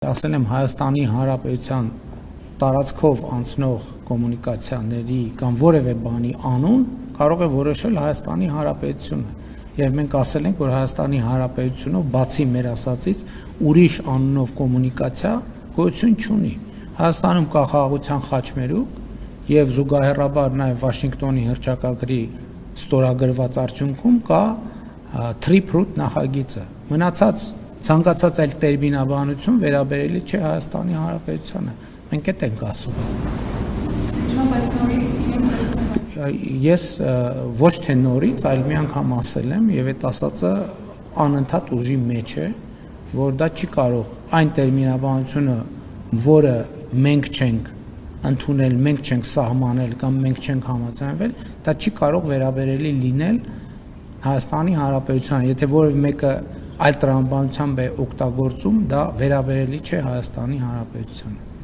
Ասել եմ Հայաստանի Հանրապետության տարածքով անցնող կոմունիկացիաների կամ որևէ բանի անուն կարող է որոշել Հայաստանի Հանրապետությունը եւ մենք ասել ենք որ Հայաստանի Հանրապետությունով բացի մեր ասածից ուրիշ անունով կոմունիկացիա գոյություն չունի Հայաստանում կա խաղաղության խաչմերուկ եւ զուգահեռաբար նաեւ Վաշինգտոնի հռչակագրի ստորագրված արդյունքում կա Trip-Root նախագիծը մնացած ցանկացած այլ տերմինաբանություն վերաբերելի չէ Հայաստանի Հանրապետությանը մենք այդ ենք ասում ես ոչ թե նորից այլ մի անգամ ասել եմ եւ այդ ասածը անընդհատ ուժի մեջ է որ դա չի կարող այն տերմինաբանությունը որը մենք չենք ընդունել մենք չենք սահմանել կամ մենք չենք համաձայնվել դա չի կարող վերաբերելի լինել Հայաստանի Հանրապետությանը եթե որևէ մեկը այլ տրամաբանությամբ է օգտագործում դա վերաբերելի չէ Հայաստանի Հանրապետությանը